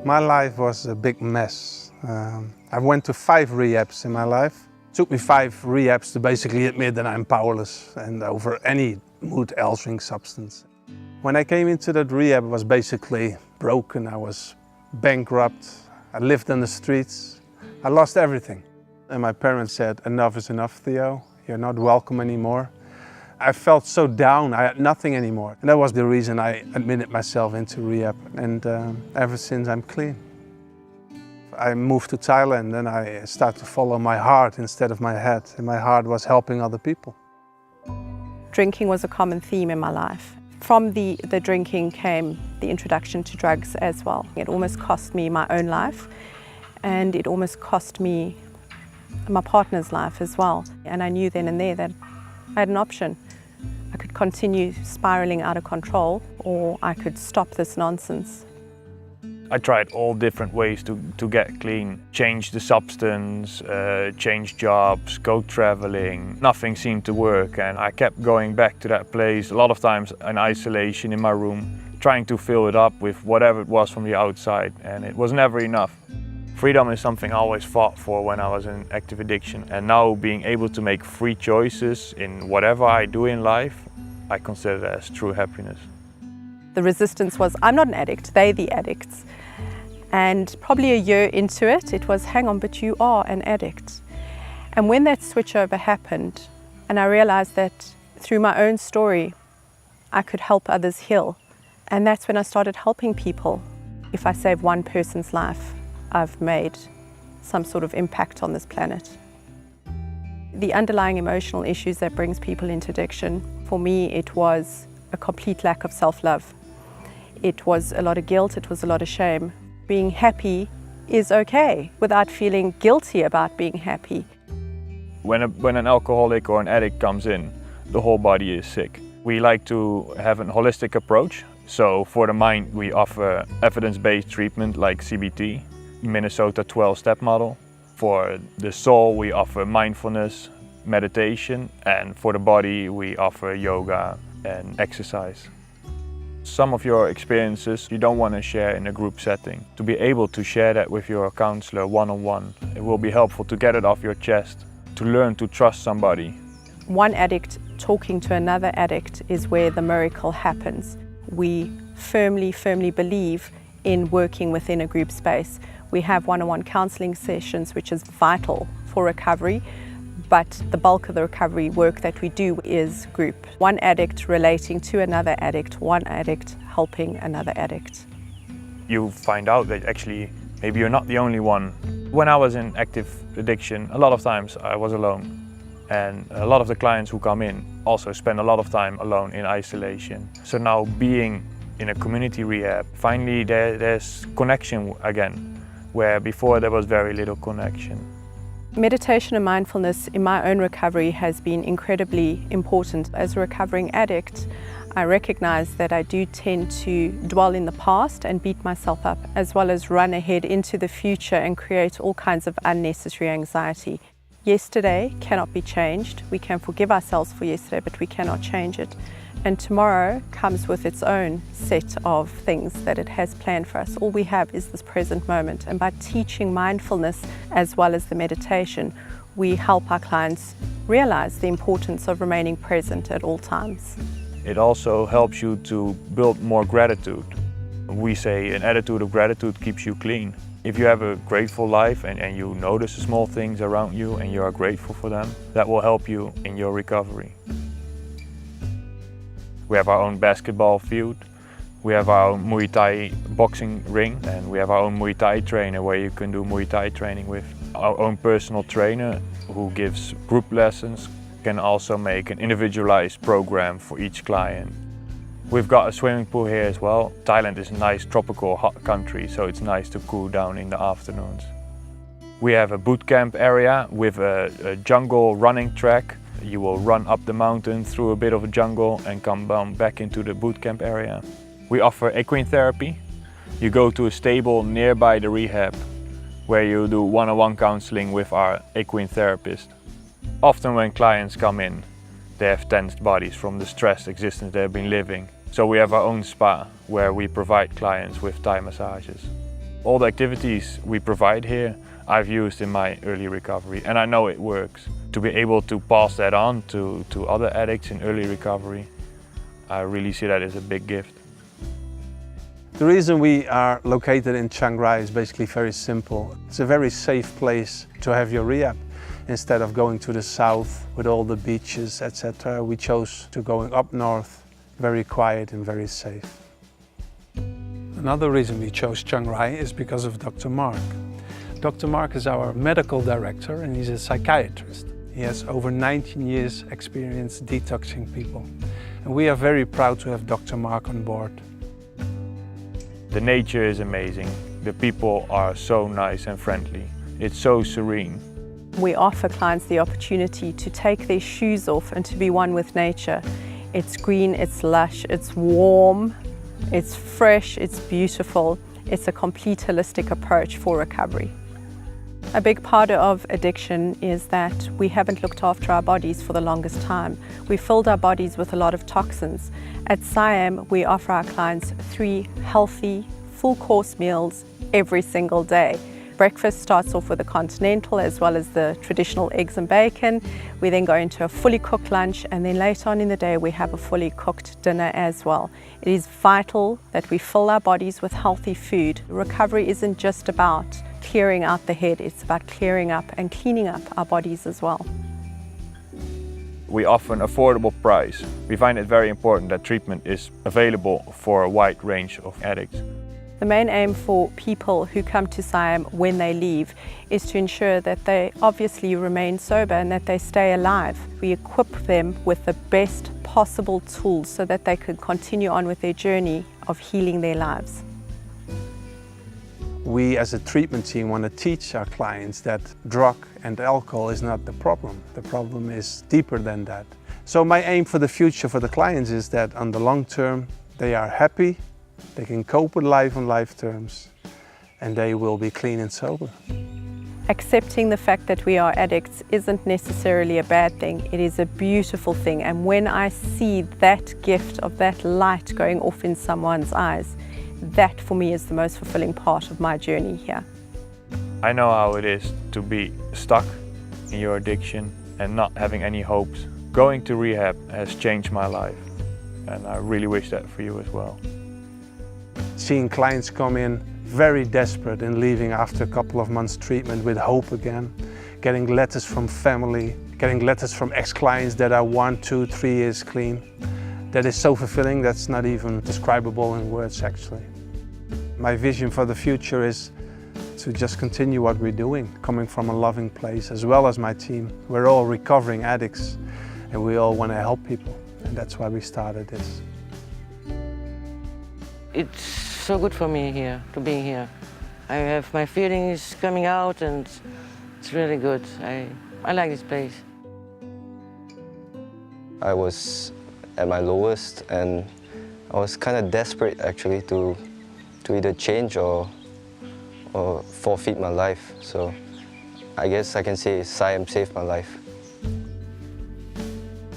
My life was a big mess. I went to 5 rehabs in my life. It took me 5 rehabs to basically admit that I'm powerless and over any mood-altering substance. When I came into that rehab, I was basically broken. I was bankrupt. I lived on the streets. I lost everything. And my parents said, "Enough is enough, Theo. You're not welcome anymore." I felt so down, I had nothing anymore. And that was the reason I admitted myself into rehab. And ever since, I'm clean. I moved to Thailand and I started to follow my heart instead of my head. And my heart was helping other people. Drinking was a common theme in my life. From the drinking came the introduction to drugs as well. It almost cost me my own life, and it almost cost me my partner's life as well. And I knew then and there that I had an option. I could continue spiraling out of control, or I could stop this nonsense. I tried all different ways to get clean. Change the substance, change jobs, go traveling. Nothing seemed to work, and I kept going back to that place, a lot of times in isolation in my room, trying to fill it up with whatever it was from the outside, and it was never enough. Freedom is something I always fought for when I was in active addiction, and now being able to make free choices in whatever I do in life, I consider that as true happiness. The resistance was, I'm not an addict, they're the addicts. And probably a year into it, it was, hang on, but you are an addict. And when that switchover happened, and I realized that through my own story, I could help others heal. And that's when I started helping people. If I save one person's life, I've made some sort of impact on this planet. The underlying emotional issues that brings people into addiction, for me, it was a complete lack of self-love. It was a lot of guilt, it was a lot of shame. Being happy is okay without feeling guilty about being happy. When an alcoholic or an addict comes in, the whole body is sick. We like to have a holistic approach. So for the mind, we offer evidence-based treatment like CBT, Minnesota 12-step model. For the soul, we offer mindfulness, meditation, and for the body, we offer yoga and exercise. Some of your experiences you don't want to share in a group setting. To be able to share that with your counselor one-on-one, it will be helpful to get it off your chest, to learn to trust somebody. One addict talking to another addict is where the miracle happens. We firmly believe in working within a group space. We have one-on-one counselling sessions, which is vital for recovery, but the bulk of the recovery work that we do is group. One addict relating to another addict, one addict helping another addict. You find out that actually maybe you're not the only one. When I was in active addiction, a lot of times I was alone. And a lot of the clients who come in also spend a lot of time alone in isolation. So now being in a community rehab, finally there's connection again, where before there was very little connection. Meditation and mindfulness in my own recovery has been incredibly important. As a recovering addict, I recognize that I do tend to dwell in the past and beat myself up, as well as run ahead into the future and create all kinds of unnecessary anxiety. Yesterday cannot be changed. We can forgive ourselves for yesterday, but we cannot change it. And tomorrow comes with its own set of things that it has planned for us. All we have is this present moment. And by teaching mindfulness as well as the meditation, we help our clients realize the importance of remaining present at all times. It also helps you to build more gratitude. We say an attitude of gratitude keeps you clean. If you have a grateful life and you notice the small things around you and you are grateful for them, that will help you in your recovery. We have our own basketball field, we have our own Muay Thai boxing ring, and we have our own Muay Thai trainer where you can do Muay Thai training with. Our own personal trainer who gives group lessons can also make an individualized program for each client. We've got a swimming pool here as well. Thailand is a nice tropical hot country, so it's nice to cool down in the afternoons. We have a boot camp area with a jungle running track. You will run up the mountain through a bit of a jungle and come back into the boot camp area. We offer equine therapy. You go to a stable nearby the rehab where you do one-on-one counseling with our equine therapist. Often when clients come in, They have tensed bodies from the stressed existence they've been living. So we have our own spa where we provide clients with Thai massages. All the activities we provide here I've used in my early recovery, and I know it works. To be able to pass that on to other addicts in early recovery, I really see that as a big gift. The reason we are located in Chiang Rai is basically very simple. It's a very safe place to have your rehab. Instead of going to the south with all the beaches, etc., we chose to go up north, very quiet and very safe. Another reason we chose Chiang Rai is because of Dr. Mark. Dr. Mark is our medical director and he's a psychiatrist. He has over 19 years experience detoxing people. And we are very proud to have Dr. Mark on board. The nature is amazing. The people are so nice and friendly. It's so serene. We offer clients the opportunity to take their shoes off and to be one with nature. It's green, it's lush, it's warm, it's fresh, it's beautiful. It's a complete holistic approach for recovery. A big part of addiction is that we haven't looked after our bodies for the longest time. We filled our bodies with a lot of toxins. At Siam, we offer our clients 3 healthy, full-course meals every single day. Breakfast starts off with a continental as well as the traditional eggs and bacon. We then go into a fully cooked lunch, and then later on in the day we have a fully cooked dinner as well. It is vital that we fill our bodies with healthy food. Recovery isn't just about clearing out the head, it's about clearing up and cleaning up our bodies as well. We offer an affordable price. We find it very important that treatment is available for a wide range of addicts. The main aim for people who come to Siam when they leave is to ensure that they obviously remain sober and that they stay alive. We equip them with the best possible tools so that they can continue on with their journey of healing their lives. We as a treatment team want to teach our clients that drug and alcohol is not the problem. The problem is deeper than that. So my aim for the future for the clients is that on the long term they are happy, they can cope with life on life terms, and they will be clean and sober. Accepting the fact that we are addicts isn't necessarily a bad thing, it is a beautiful thing. And when I see that gift of that light going off in someone's eyes, that for me is the most fulfilling part of my journey here. I know how it is to be stuck in your addiction and not having any hopes. Going to rehab has changed my life, and I really wish that for you as well. Seeing clients come in very desperate and leaving after a couple of months treatment with hope again, getting letters from family, getting letters from ex-clients that are 1, 2, 3 years clean. That is so fulfilling, that's not even describable in words actually. My vision for the future is to just continue what we're doing, coming from a loving place, as well as my team. We're all recovering addicts and we all want to help people, and that's why we started this. It's so good for me here, to be here. I have my feelings coming out and it's really good. I like this place. I was at my lowest and I was kind of desperate actually to either change or forfeit my life. So I guess I can say Siam saved my life.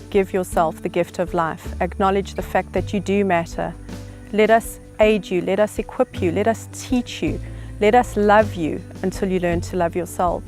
Give yourself the gift of life. Acknowledge the fact that you do matter. Let us aid you, let us equip you, let us teach you, let us love you until you learn to love yourself.